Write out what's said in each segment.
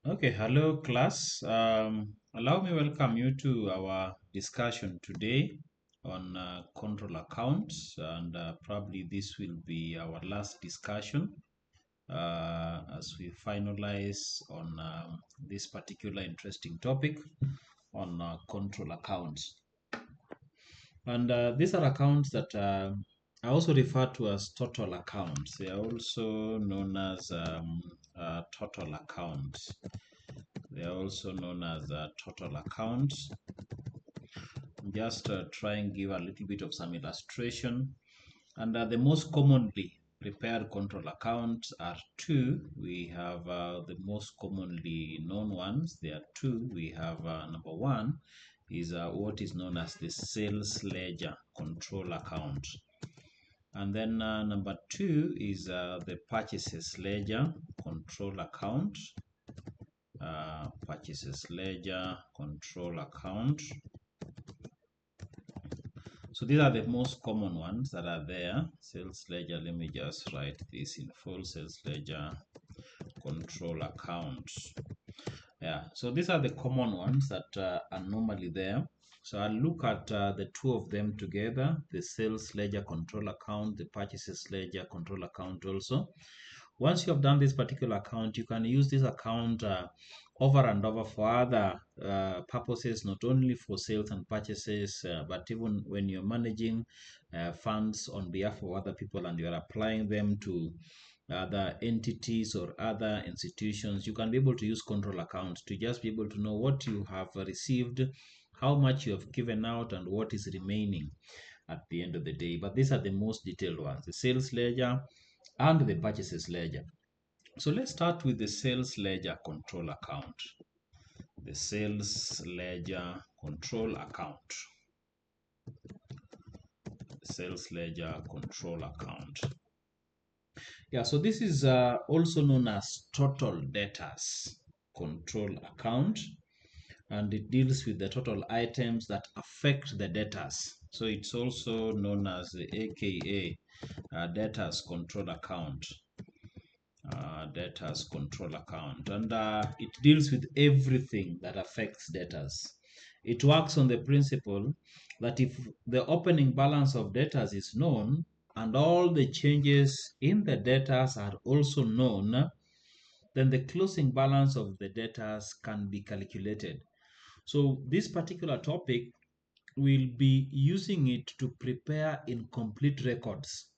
Okay, hello class. Allow me welcome you to our discussion today on control accounts, and probably this will be our last discussion as we finalize on this particular interesting topic on control accounts. And these are accounts that are also referred to as total accounts. They are also known as total accounts. They are also known as total accounts. Just try and give a little bit of some illustration. And the most commonly prepared control accounts are two. We have the most commonly known ones. There are two. We have number one is what is known as the sales ledger control account. And then number two is the purchases ledger control account. Purchases ledger control account. So these are the most common ones that are there. Sales ledger, let me just write this in full. Sales ledger control account. Yeah, so these are the common ones that are normally there. So I'll look at the two of them together, the sales ledger control account, the purchases ledger control account also. Once you have done this particular account, you can use this account over and over for other purposes, not only for sales and purchases, but even when you're managing funds on behalf of other people and you're applying them to other entities or other institutions, you can be able to use control accounts to just be able to know what you have received, how much you have given out, and what is remaining at the end of the day. But these are the most detailed ones, the sales ledger and the purchases ledger. So let's start with the sales ledger control account. The sales ledger control account. Sales ledger control account. Yeah, so this is also known as total debtors control account, and it deals with the total items that affect the debtors. So it's also known as the AKA debtors control account. Debtors control account, and it deals with everything that affects debtors. It works on the principle that if the opening balance of debtors is known and all the changes in the debtors are also known, then the closing balance of the debtors can be calculated. So this particular topic, we'll be using it to prepare incomplete records.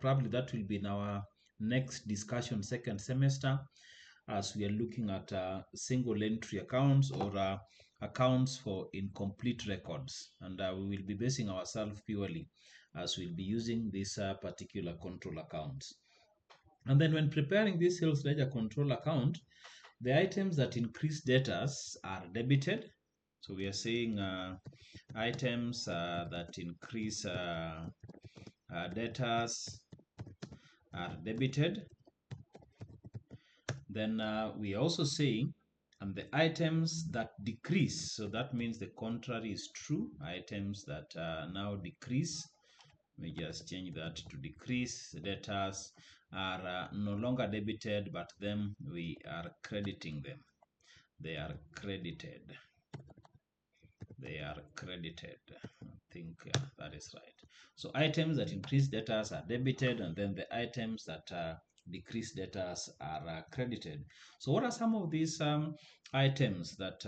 Probably that will be in our next discussion second semester, as we are looking at single entry accounts or accounts for incomplete records. And we will be basing ourselves purely as we'll be using this particular control accounts. And then when preparing this sales ledger control account, the items that increase debtors are debited. So we are saying items that increase debtors are debited. Then we are also saying and the items that decrease, so that means the contrary is true, items that now decrease, we just change that to decrease, debtors are no longer debited, but then we are crediting them. They are credited. They are credited. I think that is right. So items that increase debtors are debited, and then the items that decrease debtors are credited. So what are some of these items that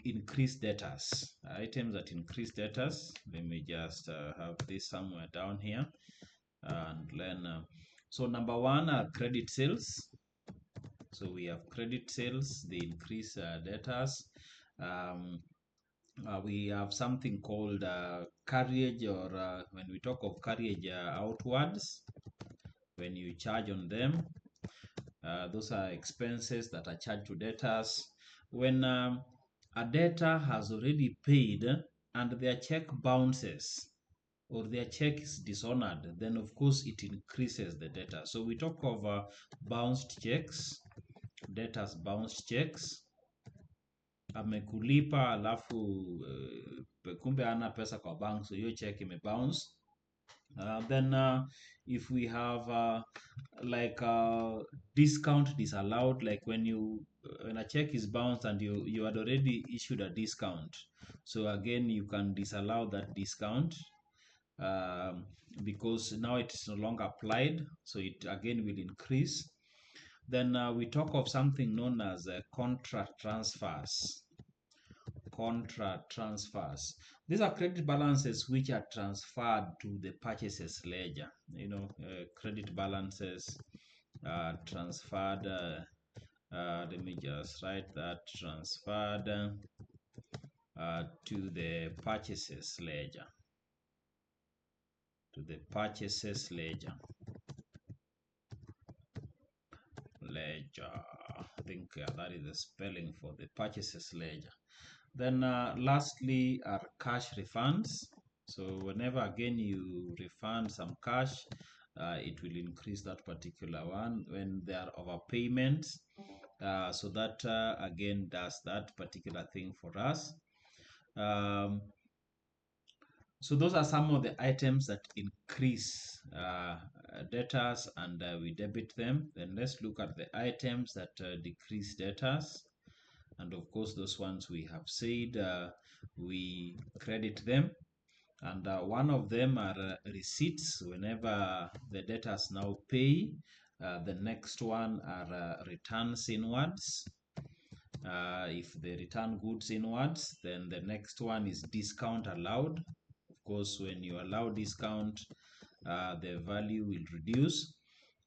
increase debtors? Items that increase debtors. Let me just have this somewhere down here and learn. So number one are credit sales. So we have credit sales, they increase debtors. We have something called carriage, or when we talk of carriage outwards, when you charge on them, those are expenses that are charged to debtors. When a debtor has already paid and their check bounces or their check is dishonored, then of course it increases the debtor. So we talk of bounced checks, debtors bounced checks. Amekulipa alafu kumbe ana pesa kwa bank, so hiyo check imebounce. Then if we have like discount disallowed, like when a check is bounced and you had already issued a discount, so again you can disallow that discount, um, because now it's no longer applied, so it again will increase. Then we talk of something known as contra transfers. Contra transfers. These are credit balances which are transferred to the purchases ledger. Credit balances transferred. Let me just write that: transferred to the purchases ledger. To the purchases ledger. I think that is the spelling for the purchases ledger. Then lastly are cash refunds. So whenever again you refund some cash, it will increase that particular one. When there are overpayments, so that again does that particular thing for us. Um, so those are some of the items that increase debtors, and we debit them. Then let's look at the items that decrease debtors. And of course, those ones we have said we credit them. And one of them are receipts. Whenever the debtors now pay, the next one are returns inwards. If they return goods inwards, then the next one is discount allowed. Of course, when you allow discount, the value will reduce.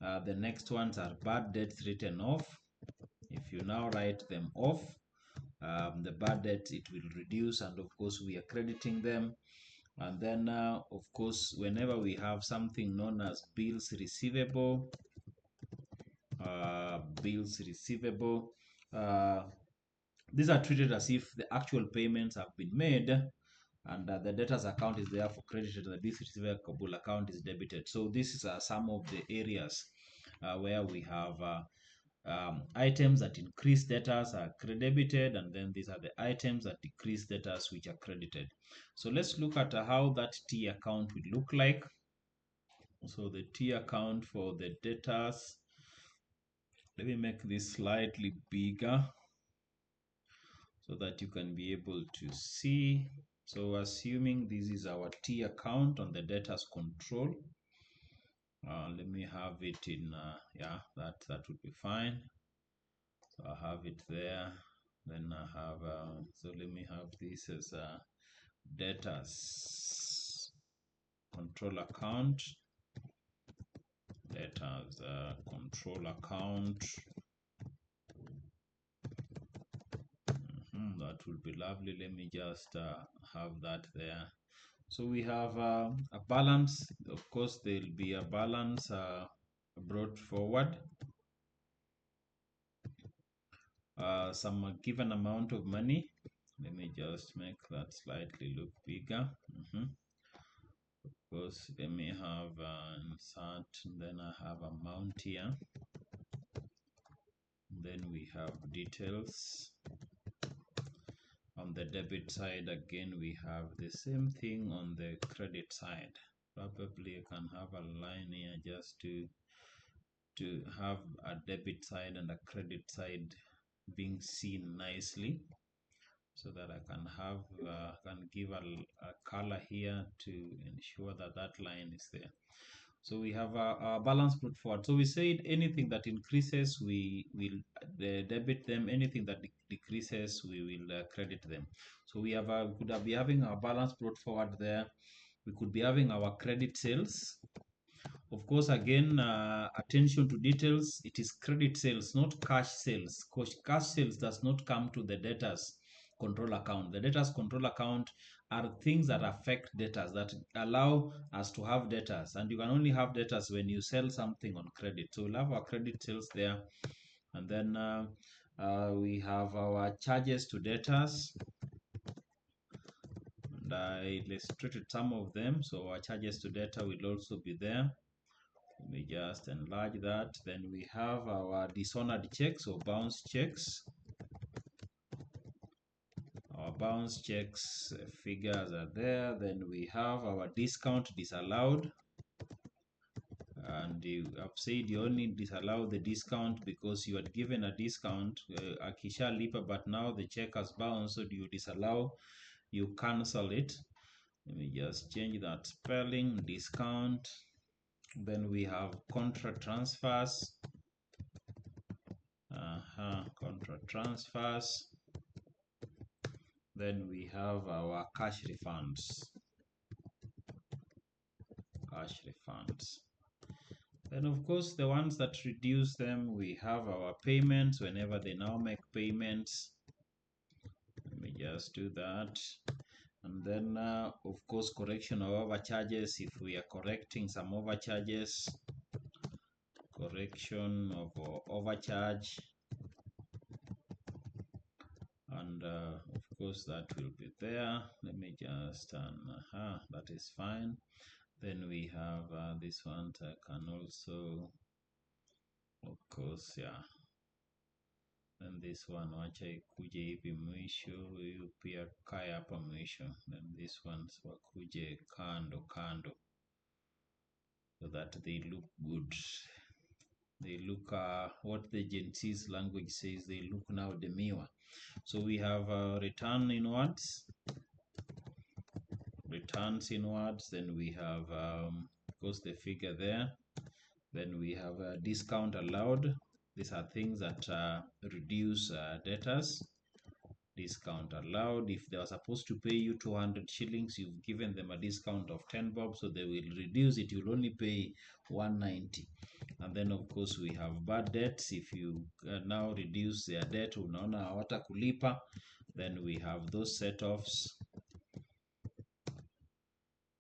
The next ones are bad debts written off. If you now write them off, the bad debt, it will reduce, and of course we are crediting them. And then of course, whenever we have something known as bills receivable, bills receivable, these are treated as if the actual payments have been made, and the debtors account is therefore credited and the bills receivable account is debited. So this is some of the areas where we have items that increase debtors are debited, and then these are the items that decrease debtors which are credited. So let's look at how that T account would look like. So the T account for the debtors, let me make this slightly bigger so that you can be able to see. So assuming this is our T account on the debtors control, let me have it in, yeah, that would be fine. So I have it there. Then I have, so let me have this as a debtors control account. Debtors control account. That would be lovely. Let me just have that there. So we have a balance. Of course, there will be a balance brought forward. Some given amount of money. Let me just make that slightly look bigger. Of course, let me have insert, then I have amount here. Then we have details. On the debit side, again, we have the same thing on the credit side. Probably you can have a line here just to have a debit side and a credit side being seen nicely, so that I can have can give a color here to ensure that that line is there. So we have a balance put forward. So we said anything that increases, we will debit them. Anything that decreases, we will credit them. So we have could be having our balance brought forward there. We could be having our credit sales. Of course, again, attention to details. It is credit sales, not cash sales. Cash sales does not come to the debtors control account. The debtors control account are things that affect debtors, that allow us to have debtors. And you can only have debtors when you sell something on credit. So we'll have our credit sales there. And then we have our charges to debtors. And I illustrated some of them. So our charges to debtor will also be there. Let me just enlarge that. Then we have our dishonored checks or bounce checks. Our bounce checks figures are there. Then we have our discount disallowed. and you have said you only disallow the discount because you had given a discount akisha lipa, but now the check has bounced, so do you disallow, you cancel it. Let me just change that spelling, discount. Then we have contra transfers. Contra transfers. Then we have our cash refunds. Cash refunds. Then of course the ones that reduce them, we have our payments whenever they now make payments. Let me just do that. And then of course correction of overcharges, if we are correcting some overcharges, correction of overcharge, and of course that will be there. Let me just that is fine. Then we have this one. I can also, of course, yeah. Then this one wacha ikuje hivi mwisho, hiyo pia kaya hapa mwisho. Then this ones wakuje kando kando, so that they look good. They look what the Gen Z's language says, they look now demure. So we have return inwards, returns inwards. Then we have of course the figure there. Then we have a discount allowed. These are things that reduce debtors. Discount allowed. If they are supposed to pay you 200 shillings, you've given them a discount of 10 bob, so they will reduce it. You'll only pay 190. And then of course we have bad debts. If you now reduce their debt, unaona hawata kulipa, then we have those set-offs.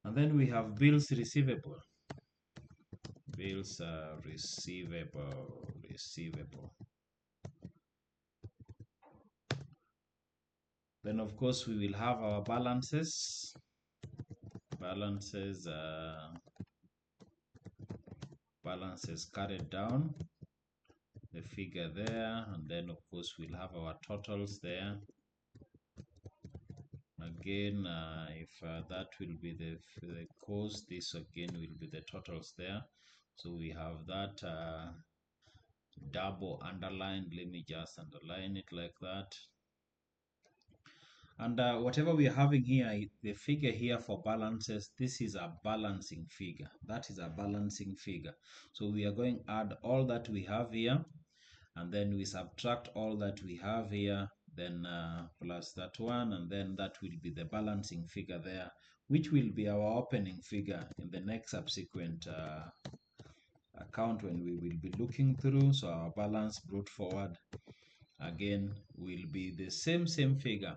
And then we have bills receivable. Bills receivable. Then of course we will have our balances. Balances carried down, the figure there, and then of course we'll have our totals there. Again, if that will be the cost, this again will be the totals there. So we have that double underlined. Let me just underline it like that. And whatever we are having here, the figure here for balances, this is a balancing figure. That is a balancing figure. So we are going to add all that we have here, and then we subtract all that we have here, then plus that one, and then that will be the balancing figure there, which will be our opening figure in the next subsequent account when we will be looking through. So our balance brought forward again will be the same figure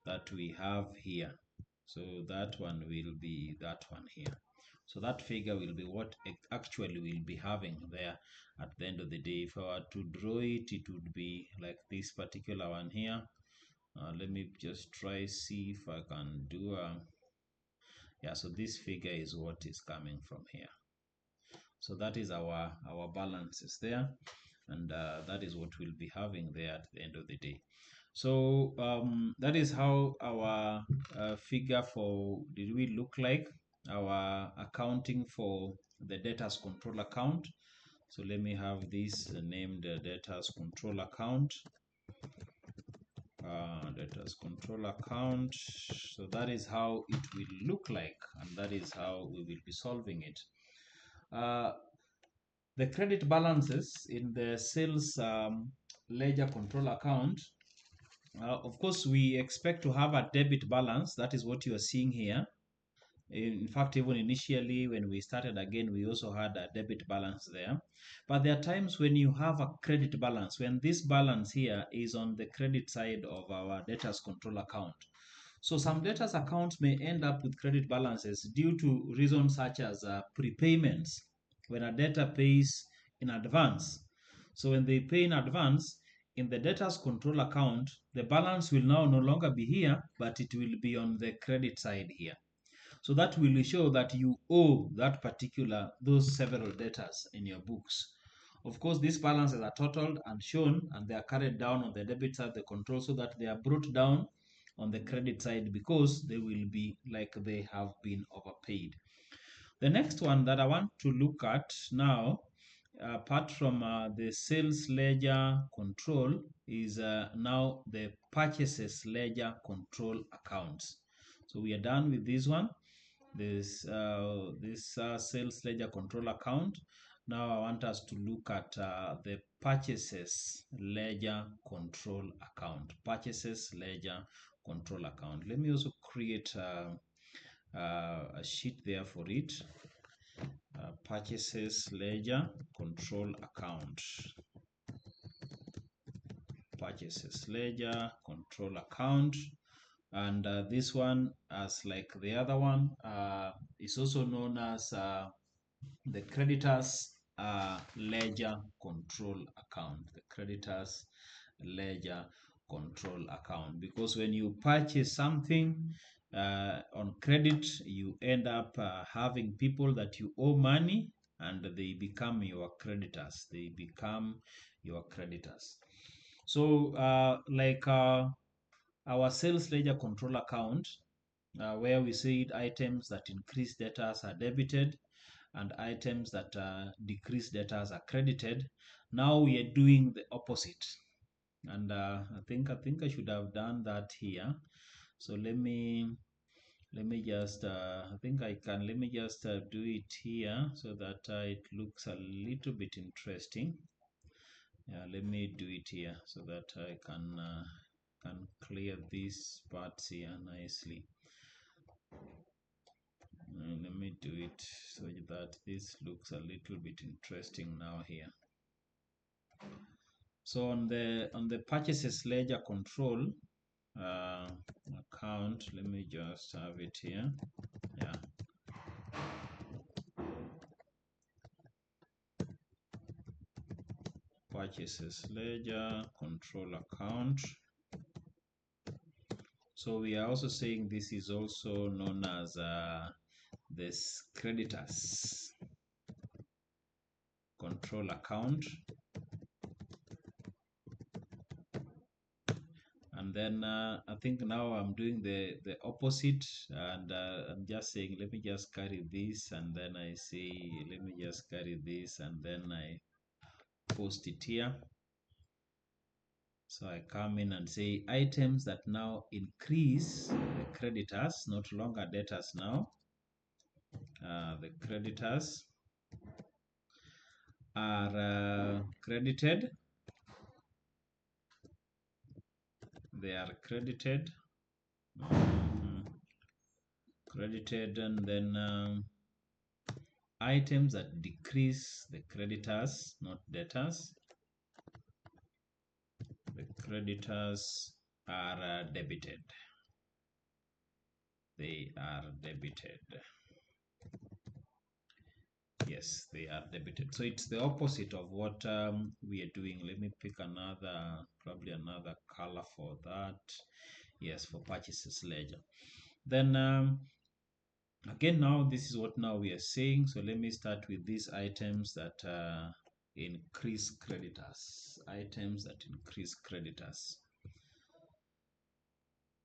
that we have here. So that one will be that one here. So that figure will be what actually we'll be having there at the end of the day. If I were to draw it, it would be like this particular one here. Let me just try see if I can do yeah, so this figure is what is coming from here. So that is our balances there, and that is what we'll be having there at the end of the day. So that is how our figure for did we look like, our accounting for the debtors control account. So let me have this named debtors control account. Debtors control account. So that is how it will look like, and that is how we will be solving it. The credit balances in the sales ledger control account. Of course, we expect to have a debit balance. That is what you are seeing here. In fact, even initially when we started again, we also had a debit balance there. But there are times when you have a credit balance, when this balance here is on the credit side of our debtors control account. So some debtors accounts may end up with credit balances due to reasons such as prepayments, when a debtor pays in advance. So when they pay in advance, in the debtors control account, the balance will now no longer be here, but it will be on the credit side here. So that will show that you owe that particular, those several debtors in your books. Of course, these balances are totaled and shown, and they are carried down on the debit side of the control so that they are brought down on the credit side, because they will be like they have been overpaid. The next one that I want to look at now, apart from the sales ledger control, is now the purchases ledger control accounts. So we are done with this one, this sales ledger control account. Now I want us to look at the purchases ledger control account. Purchases ledger control account. Let me also create a sheet there for it. Purchases ledger control account. Purchases ledger control account. And this one, as like the other one, is also known as the creditors ledger control account. The creditors ledger control account, because when you purchase something on credit, you end up having people that you owe money, and they become your creditors. They become your creditors. So our sales ledger control account, where we said items that increase debtors are debited and items that decrease debtors are credited. Now we are doing the opposite, and I think I should have done that here. So let me just I think I can let me just do it here so that it looks a little bit interesting. Yeah, let me do it here so that I can clear these parts here nicely. Let me do it so that this looks a little bit interesting now here. So on the purchases ledger control account, let me just have it here. Yeah. Purchases ledger control account. So we are also saying this is also known as this creditors control account. And then I think now I'm doing the opposite, and I'm just saying, let me just carry this, and then I say, let me just carry this, and then I post it here. So I come in and say items that now increase the creditors, not longer debtors now. The creditors are credited. They are credited. Credited, and then items that decrease the creditors, not debtors. The creditors are debited. They are debited. Yes, they are debited. So it's the opposite of what we are doing. Let me pick another, probably another color for that. Yes, for purchases ledger. Then again, now this is what now we are saying. So let me start with these items that increase creditors. Items that increase creditors.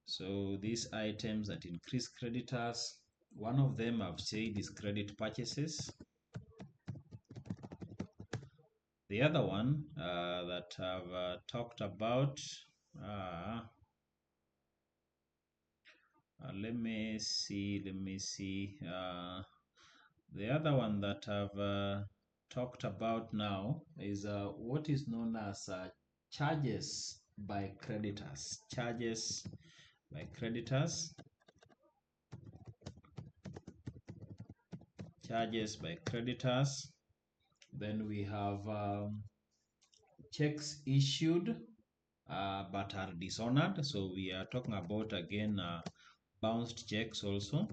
So these items that increase creditors, one of them I've said is credit purchases. The other one that I've talked about, let me see. The other one that I've talked about now is what is known as charges by creditors. Charges by creditors. Charges by creditors. Then we have checks issued but are dishonored. So we are talking about again bounced checks also.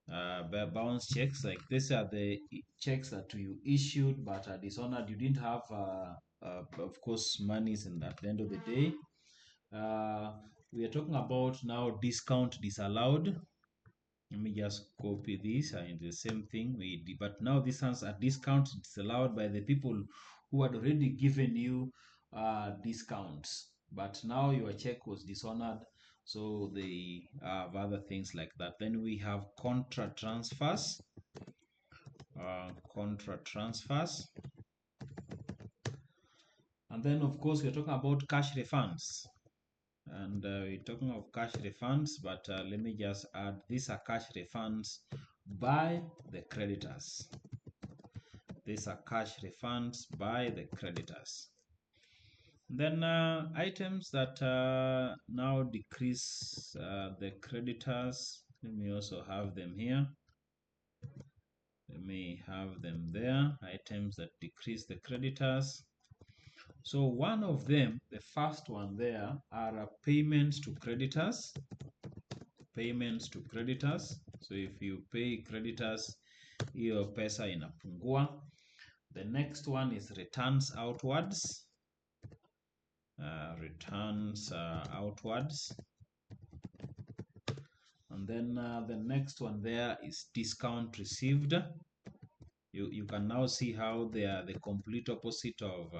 Bounce checks, like these are the checks that you issued but are dishonored. You didn't have, of course, monies, and at the end of the day, we are talking about now discount disallowed. Let me just copy this and the same thing we did, but now this has a discount disallowed by the people who had already given you discounts, but now your check was dishonored. So they have other things like that. Then we have contra transfers. Contra transfers. And then, of course, we're talking about cash refunds. And we're talking of cash refunds, but let me just add, these are cash refunds by the creditors. These are cash refunds by the creditors. Then items that now decrease the creditors. Let me also have them here. Let me have them there. Items that decrease the creditors. So one of them, the first one there, are payments to creditors. Payments to creditors. So if you pay creditors, hiyo pesa inapungua. The next one is returns outwards. Returns outwards. And then the next one there is discount received. You can now see how they are the complete opposite of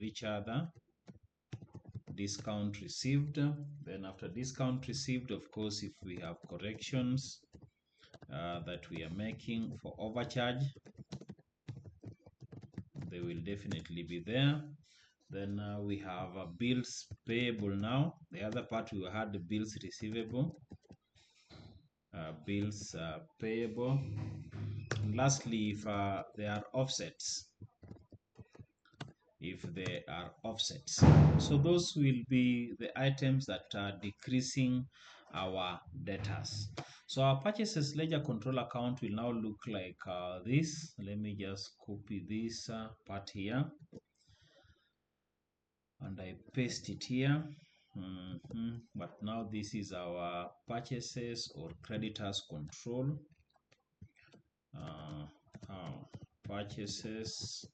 each other. Discount received. Then after discount received, of course, if we have corrections that we are making for overcharge, they will definitely be there. Then we have bills payable now. The other part we had the bills receivable, bills payable. And lastly, if there are offsets, if they are offsets. So those will be the items that are decreasing our debtors. So our purchases ledger control account will now look like this. Let me just copy this part here and I paste it here. But now this is our purchases or creditors control. Purchases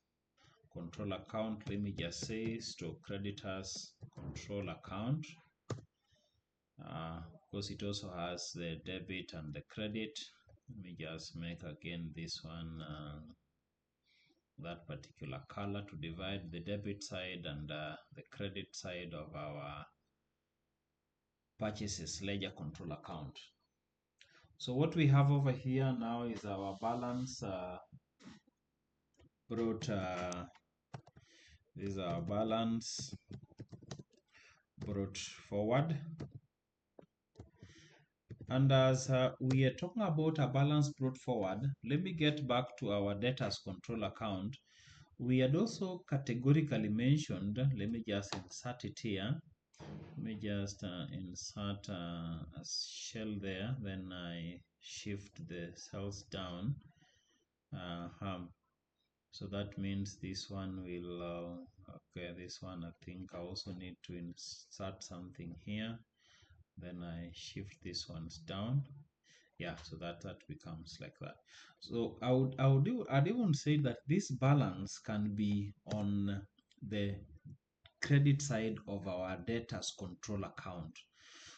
control account, let me just say store creditors control account. Of course, it also has the debit and the credit. Let me just make again this one that particular color to divide the debit side and the credit side of our purchases ledger control account. So what we have over here now is our balance brought. This is our balance brought forward. And as we are talking about a balance brought forward, let me get back to our debtors control account. We had also categorically mentioned, let me just insert it here. Let me just insert a shell there, then I shift the cells down. So that means this one will, okay, this one I think I also need to insert something here. Then I shift these ones down. Yeah, so that becomes like that. So I'd even say that this balance can be on the credit side of our debtors control account.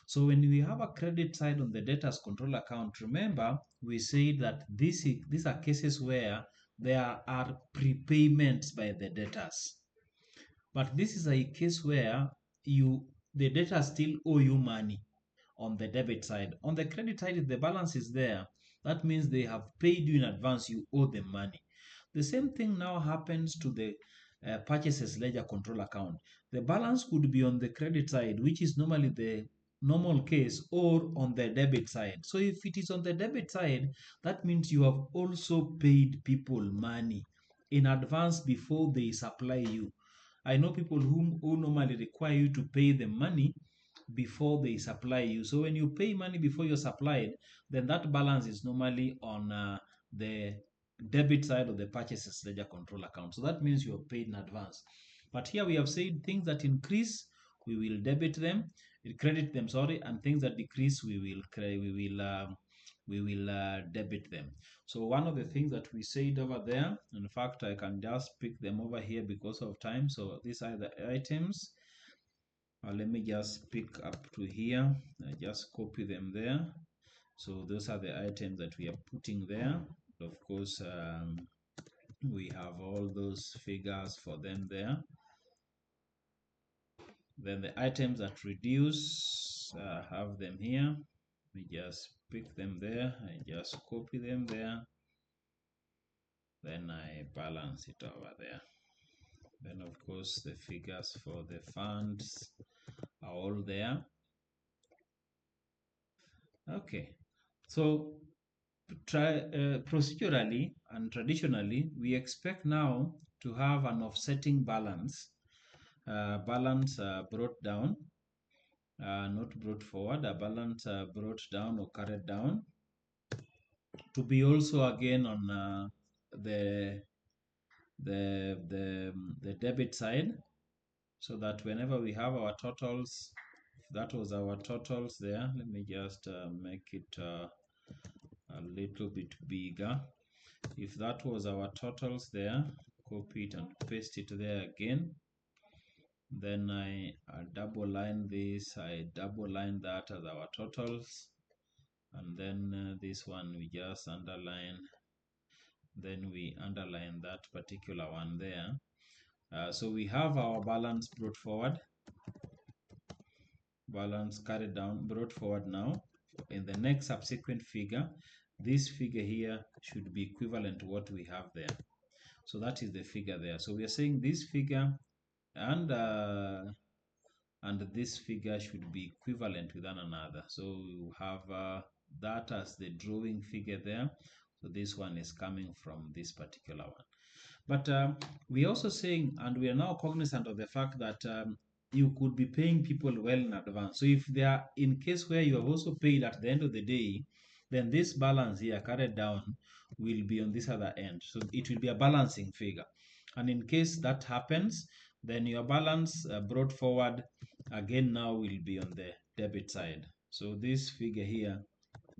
So when we have a credit side on the debtors control account, remember we said that these are cases where there are prepayments by the debtors. But this is a case where the debtors still owe you money on the debit side. On the credit side, if the balance is there, that means they have paid you in advance, you owe them money. The same thing now happens to the purchases ledger control account. The balance could be on the credit side, which is normally the normal case, or on the debit side. So if it is on the debit side, that means you have also paid people money in advance before they supply you. I know people who normally require you to pay them money before they supply you. So when you pay money before you're supplied, then that balance is normally on the debit side of the purchases ledger control account. So that means you're paid in advance. But here we have said things that increase, we will debit them, credit them, sorry, and things that decrease, we will debit them. So one of the things that we said over there, in fact, I can just pick them over here because of time. So these are the items. Let me just pick up to here. I just copy them there. So those are the items that we are putting there. Of course, we have all those figures for them there. Then the items that reduce, have them here. We just pick them there. I just copy them there. Then I balance it over there. Then of course the figures for the funds are all there. Okay, so procedurally and traditionally, we expect now to have an offsetting balance, brought down, not brought forward, a balance brought down or carried down, to be also again on the debit side, so that whenever we have our totals, that was our totals there. Let me just make it a little bit bigger. If that was our totals there, copy it and paste it there again. Then I double line this, I double line that as our totals. And then this one we just underline. Then we underline that particular one there. So we have our balance brought forward, balance carried down, brought forward now. In the next subsequent figure, this figure here should be equivalent to what we have there. So that is the figure there. So we are saying this figure and this figure should be equivalent with one another. So you have that as the drawing figure there. So this one is coming from this particular one. But we're also saying, and we are now cognizant of the fact that you could be paying people well in advance. So if they are in case where you have also paid at the end of the day, then this balance here carried down will be on this other end. So it will be a balancing figure. And in case that happens, then your balance brought forward again now will be on the debit side. So this figure here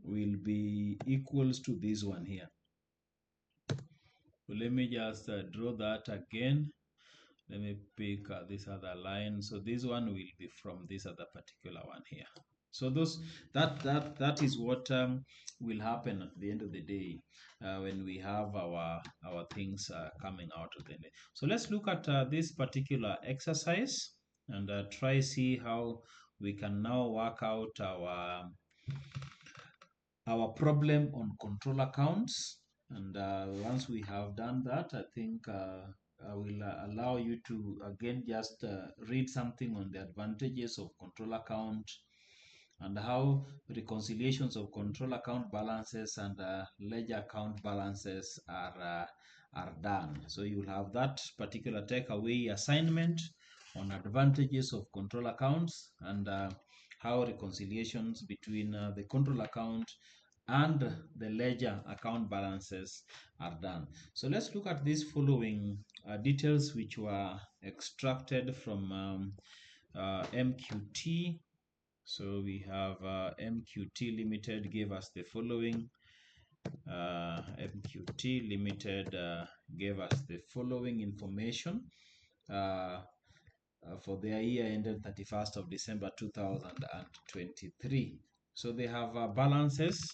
will be equals to this one here. So let me just draw that again. Let me pick this other line. So this one will be from this other particular one here. So that is what will happen at the end of the day when we have our things coming out of the day. So let's look at this particular exercise and try see how we can now work out our problem on control accounts. And once we have done that, I think I will allow you to again just read something on the advantages of control account and how reconciliations of control account balances and ledger account balances are done. So you will have that particular takeaway assignment on advantages of control accounts and how reconciliations between the control account and the ledger account balances are done. So let's look at these following details which were extracted from MQT. So we have MQT Limited gave us the following. MQT Limited gave us the following information for their year ended 31st of December 2023. So they have balances.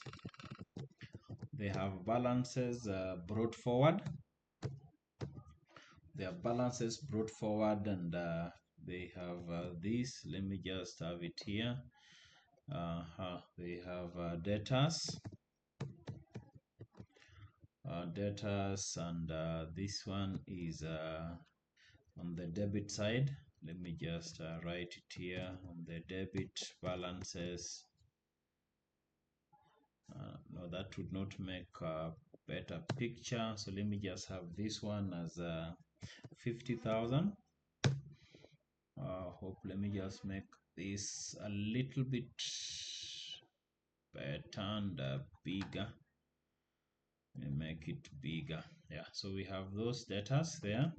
They have balances brought forward. They have balances brought forward, and they have this. Let me just have it here. They have debtors, and this one is on the debit side. Let me just write it here on the debit balances. No, that would not make a better picture. So let me just have this one as 50,000. Hope let me just make this a little bit better and bigger. Let me make it bigger. Yeah, so we have those debtors there.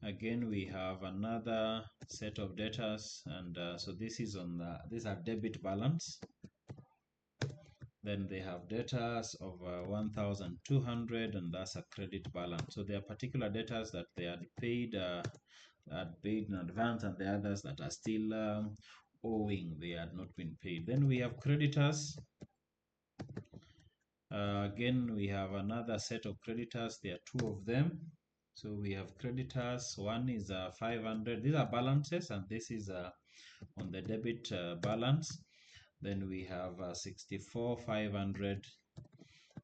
Again, we have another set of debtors, and so this is on the, these are debit balance. Then they have debtors of 1,200, and that's a credit balance. So there are particular debtors that they had paid in advance, and the others that are still owing, they had not been paid. Then we have creditors. Again, we have another set of creditors. There are two of them. So we have creditors. One is 500. These are balances, and this is on the debit balance. Then we have 64,500,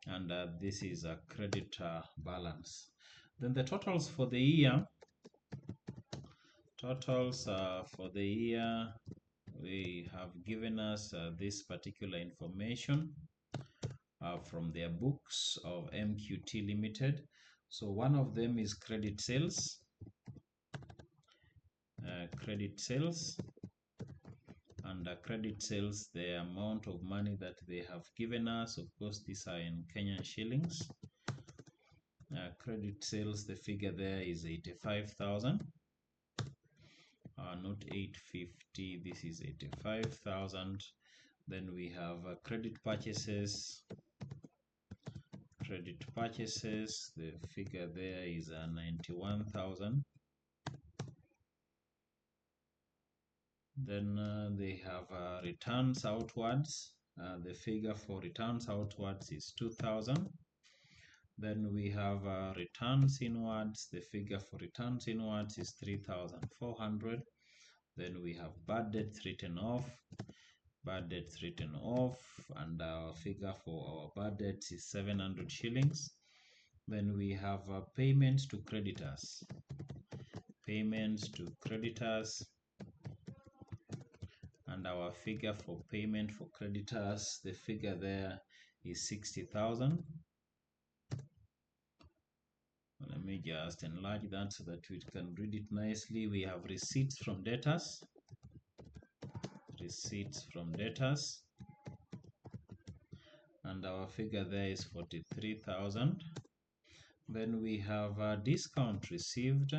and this is a credit balance. Then the totals for the year, we have given us this particular information from their books of MQT Limited. So one of them is credit sales. Credit sales, and credit sales, the amount of money that they have given us, of course these are in Kenyan shillings. Credit sales, the figure there is 85,000, not 850, this is 85,000. Then we have credit purchases. The figure there is 91,000. Then they have returns outwards. The figure for returns outwards is 2,000. Then we have returns inwards. The figure for returns inwards is 3,400. Then we have bad debts written off. And our figure for our bad debts is 700 shillings. Then we have payments to creditors. And our figure for payment for creditors, the figure there is 60,000. Let me just enlarge that so that we can read it nicely. We have receipts from debtors. And our figure there is 43,000. Then we have a discount received.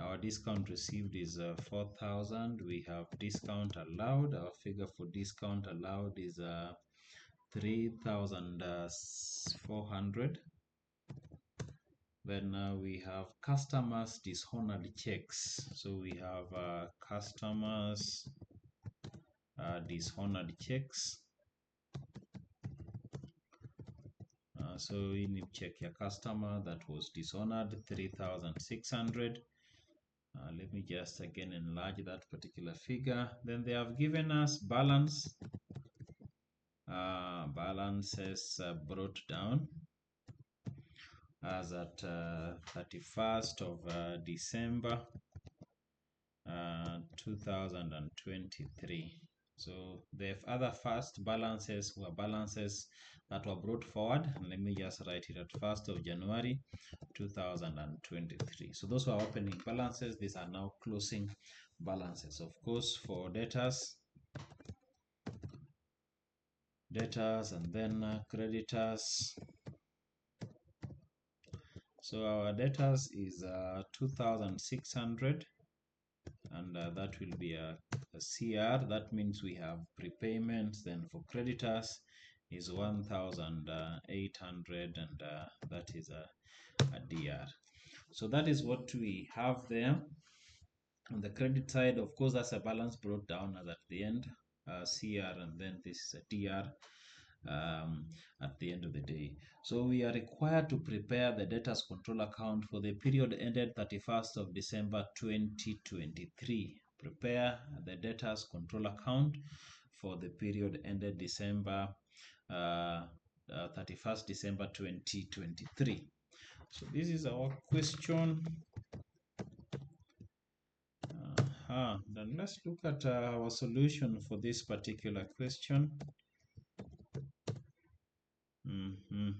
Our discount received is 4,000. We have discount allowed. Our figure for discount allowed is 3,400. Then we have customers dishonored checks. So we have customers dishonored checks. So you need to check your customer that was dishonored, 3,600. Let me just again enlarge that particular figure. Then they have given us balances brought down as at 31st of December 2023. So the other first balances were balances that were brought forward. And let me just write it at 1st of January 2023. So those were opening balances. These are now closing balances. Of course, for debtors and then creditors. So our debtors is 2,600, and that will be a CR. That means we have prepayments. Then for creditors is 1,800, and that is a DR. So that is what we have there. On the credit side, of course, that's a balance brought down as at the end, CR, and then this is a DR at the end of the day. So we are required to prepare the debtors control account for the period ended 31st of December 2023. Prepare the debtors control account for the period ended December 31st December 2023. So this is our question. Then let's look at our solution for this particular question.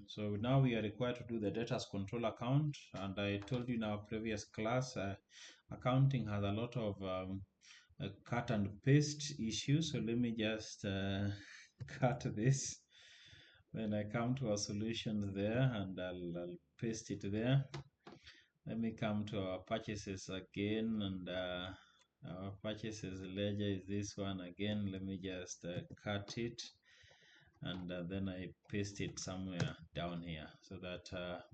So now we are required to do the debtors control account, and I told you in our previous class, accounting has a lot of cut and paste issues. So let me just cut this. Then I come to our solutions there, and I'll paste it there. Let me come to our purchases again, and our purchases ledger is this one again. Let me just cut it, and then I paste it somewhere down here so that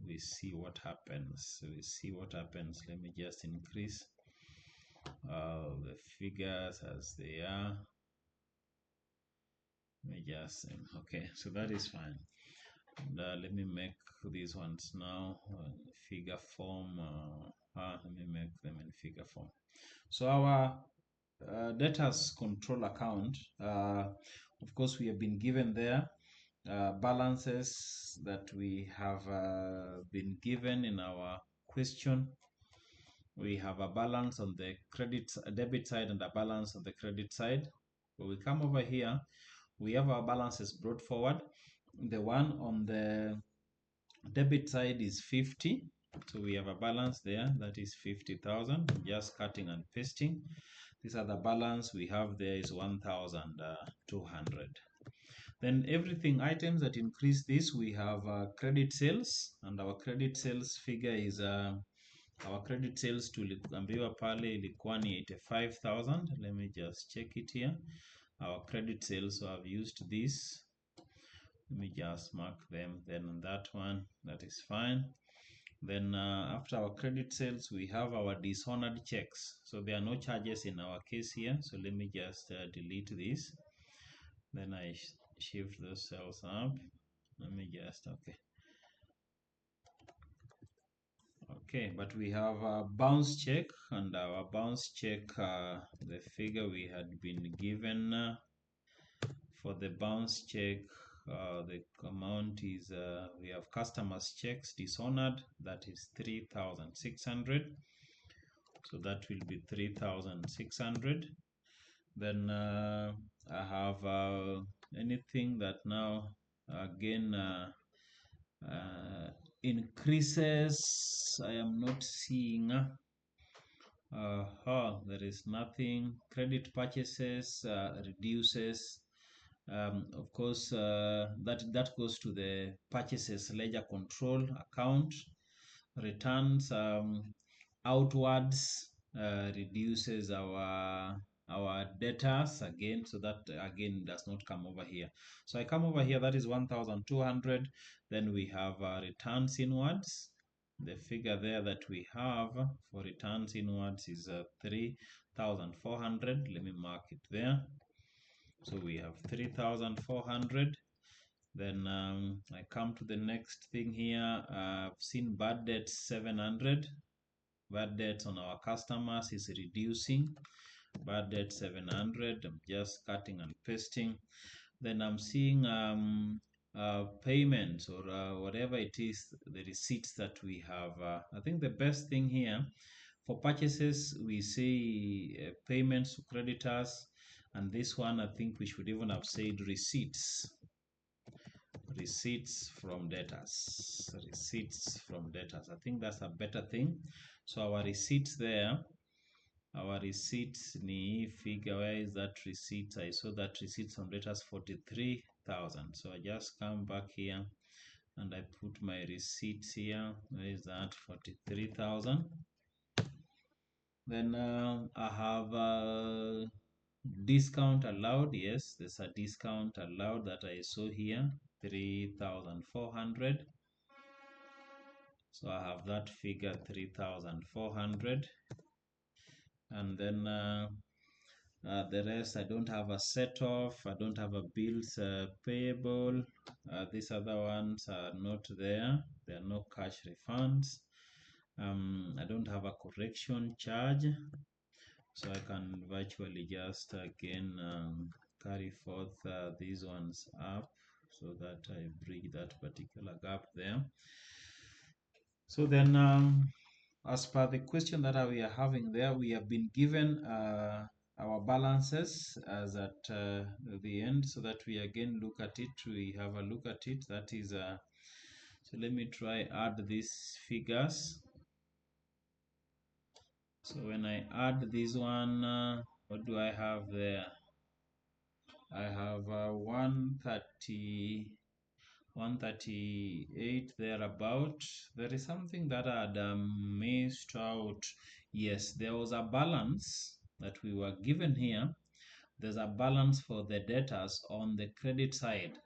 we see what happens. Let me just increase the figures as they are. Let me just okay, so that is fine. And let me make these ones now figure form. Let me make them in figure form. So our debtors control account. Of course, we have been given there balances that we have been given in our question. We have a balance on the debit side and a balance on the credit side. When we come over here, we have our balances brought forward. The one on the debit side is 50. So we have a balance there that is 50,000. Just cutting and pasting. These are the balance we have there is 1,200. Then everything items that increase this, we have credit sales, and our credit sales figure is our credit sales tuliambiwa pale ilikuwa ni 85,000. Let me just check it here. Our credit sales, so I've used this. Let me just mark them. Then that one, that is fine. Then after our credit sales, we have our dishonored checks. So there are no charges in our case here. So let me just delete this. Then I shift those cells up. Let me just, okay. Okay, but we have a bounce check, and our bounce check, the figure we had been given for the bounce check, the amount is, we have customers checks dishonored, that is 3,600. So that will be 3,600. Then I have anything that now again increases. I am not seeing. There is nothing. Credit purchases reduces. Of course, that goes to the purchases ledger control account. Returns outwards reduces our debtors again, so that again does not come over here. So I come over here, that is 1,200. Then we have returns inwards. The figure there that we have for returns inwards is 3,400. Let me mark it there. So we have 3,400. Then I come to the next thing here. I've seen bad debts 700. Bad debts on our customers is reducing. Bad debt 700. I'm just cutting and pasting. Then I'm seeing payments or whatever it is, the receipts that we have. I think the best thing here for purchases, we say payments to creditors, and this one I think we should even have said receipts. Receipts from debtors. Receipts from debtors. I think that's a better thing. So our receipts there. Our receipts ni figure, where is that receipt? I saw that receipts from debtors 43,000. So I just come back here and I put my receipts here. Where is that? 43,000. Then I have discount allowed. Yes, there's a discount allowed that I saw here, 3,400. So I have that figure 3,400. And then the rest, I don't have a set off, I don't have a bills payable. These other ones are not there. There are no cash refunds. I don't have a correction charge. So I can virtually just again carry forth these ones up so that I bridge that particular gap there. So then as per the question that we are having there, we have been given our balances as at the end, so that we again look at it. We have a look at it. That is, so let me try add these figures. So when I add this one, what do I have there? I have 130. 138 thereabout. There is something that I had missed out. Yes, there was a balance that we were given here. There's a balance for the debtors on the credit side,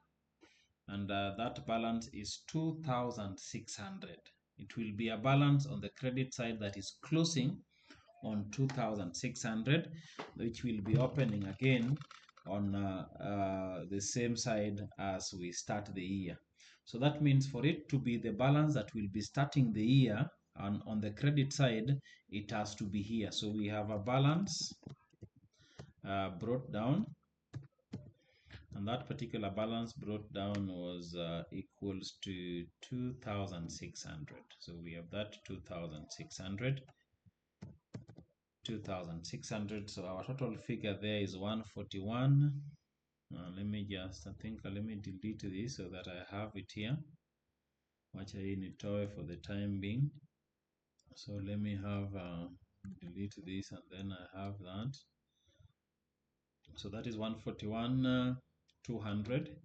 and that balance is 2,600. It will be a balance on the credit side that is closing on 2,600, which will be opening again on the same side as we start the year. So that means for it to be the balance that will be starting the year on the credit side, it has to be here. So we have a balance brought down, and that particular balance brought down was equals to 2,600. So we have that 2,600. 2,600. So our total figure there is 141. Let me delete this so that I have it here. Wacha hii nitoe for the time being. So let me have delete this, and then I have that. So that is 141, 200.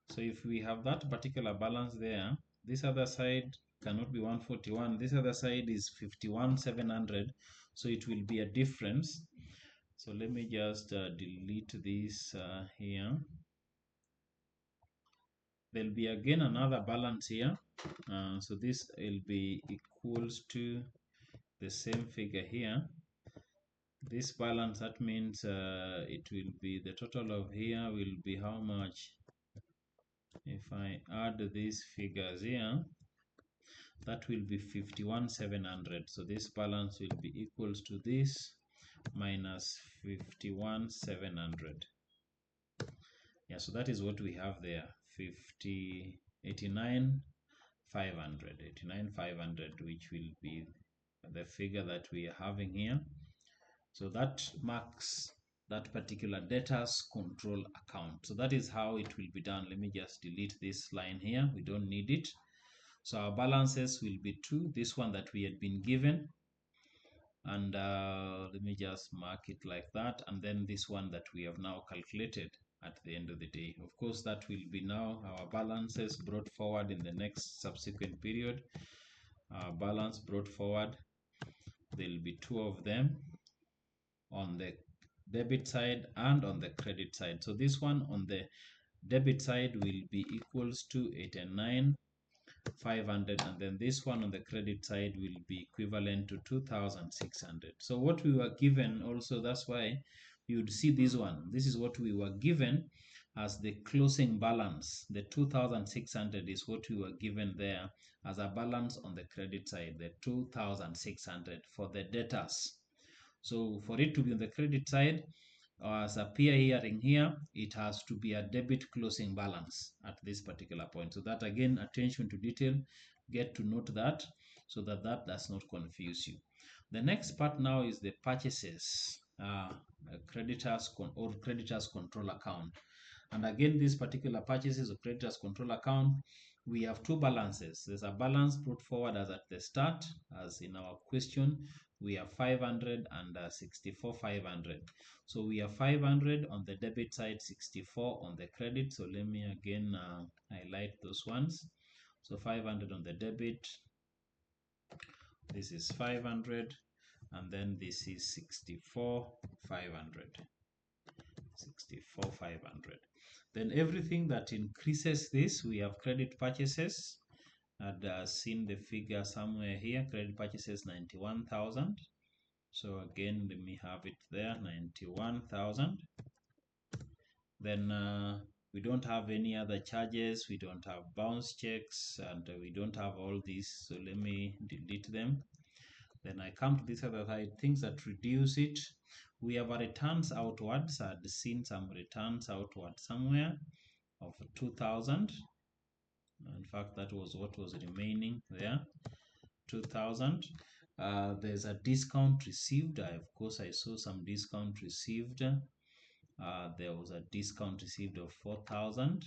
So if we have that particular balance there, this other side cannot be 141. This other side is 51,700. So it will be a difference. So let me just delete this here. There'll be again another balance here. So this will be equals to the same figure here. This balance, that means it will be the total of here will be how much? If I add these figures here, that will be 51,700. So this balance will be equals to this minus 51,700. Yeah, so that is what we have there. 89,500, 89,500, which will be the figure that we are having here. So that marks that particular debtors control account. So that is how it will be done. Let me just delete this line here. We don't need it. So our balances will be 2, this one that we had been given, and let me just mark it like that, and then this one that we have now calculated at the end of the day. Of course, that will be now our balances brought forward in the next subsequent period. Balance brought forward, there will be 2 of them on the debit side and on the credit side. So this one on the debit side will be equals to 89,500, and then this one on the credit side will be equivalent to 2,600. So what we were given also, that's why you would see this one. This is what we were given as the closing balance. The 2,600 is what we were given there as a balance on the credit side, the 2,600 for the debtors. So for it to be on the credit side, as appear here, it has to be a debit closing balance at this particular point. So that, again, attention to detail, get to note that so that that does not confuse you. The next part now is the purchases, creditors control account. And again, this particular purchases of creditors control account, we have 2 balances. There's a balance brought forward as at the start, as in our question. We have 500 and 64,500. So we have 500 on the debit side, 64 on the credit. So let me again highlight those ones. So 500 on the debit. This is 500, and then this is 64,500. 64,500. Then everything that increases this, we have credit purchases. I'd seen the figure somewhere here. Credit purchases 91,000. So again, let me have it there, 91,000. Then we don't have any other charges. We don't have bounce checks, and we don't have all these. So let me delete them. Then I come to this other side, things that reduce it. We have a returns outwards. I'd seen some returns outward somewhere of 2,000. In fact, that was what was remaining there, 2,000. There's a discount received. Of course, I saw some discount received. There was a discount received of 4,000.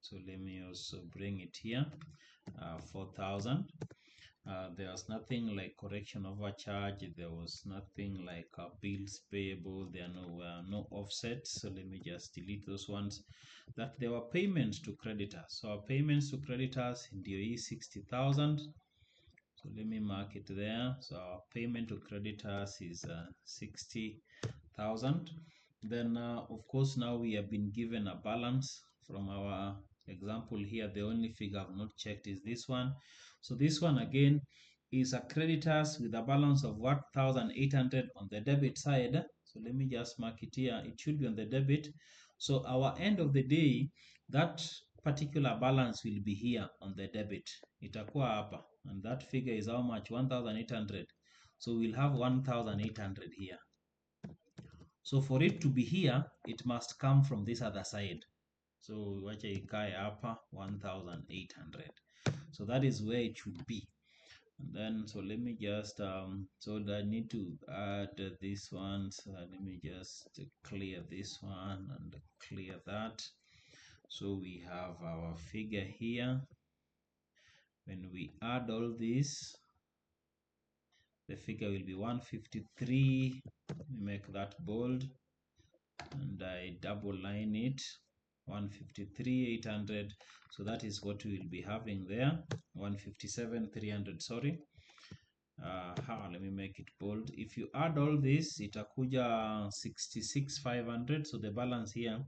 So let me also bring it here, 4,000. There was nothing like correction overcharge. There was nothing like bills payable. There were no offsets. So let me just delete those ones. That there were payments to creditors. So our payments to creditors in DOE 60,000. So let me mark it there. So our payment to creditors is 60,000. Then of course, now we have been given a balance from our example here. The only figure I've not checked is this one. So this one again is a creditors with a balance of 1,800 on the debit side. So let me just mark it here. It should be on the debit. So our end of the day, that particular balance will be here on the debit. Itakuwa hapa. And that figure is how much? 1,800. So we'll have 1,800 here. So for it to be here, it must come from this other side. So wacha ikae hapa 1,800. So that is where it should be. And then, so let me just, so I need to add this one. So let me just clear this one and clear that. So we have our figure here. When we add all this, the figure will be 153. Let me make that bold and I double line it. 153,800. So that is what we will be having there. 157,300, sorry. Let me make it bold. If you add all this, itakuja 66,500. So the balance here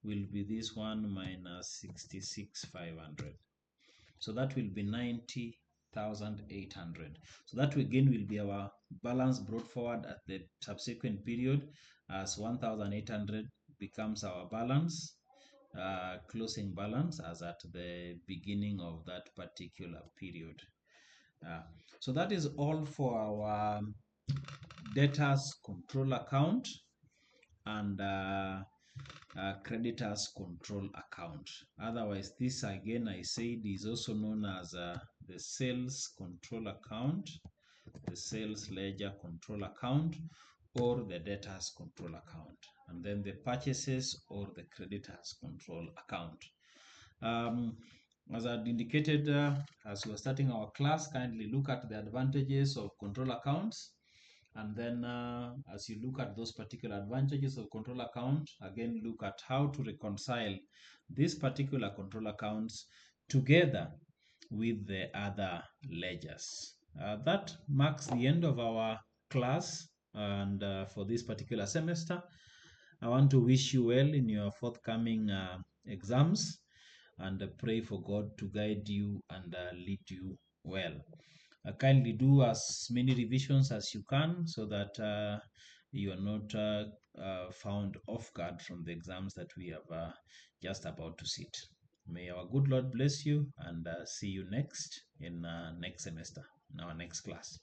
will be this one minus 66,500. So that will be 90,800. So that again will be our balance brought forward at the subsequent period, as 1,800 becomes our balance, closing balance as at the beginning of that particular period. So that is all for our debtors control account and creditors control account. Otherwise, this again I said is also known as the sales control account, the sales ledger control account, or the debtors control account, and then the purchases or the creditors control account. As I indicated, as we are starting our class, kindly look at the advantages of control accounts. And then as you look at those particular advantages of control account, again, look at how to reconcile these particular control accounts together with the other ledgers. That marks the end of our class and for this particular semester. I want to wish you well in your forthcoming exams and pray for God to guide you and lead you well. Kindly do as many revisions as you can so that you are not found off guard from the exams that we have just about to sit. May our good Lord bless you and see you next in next semester, in our next class.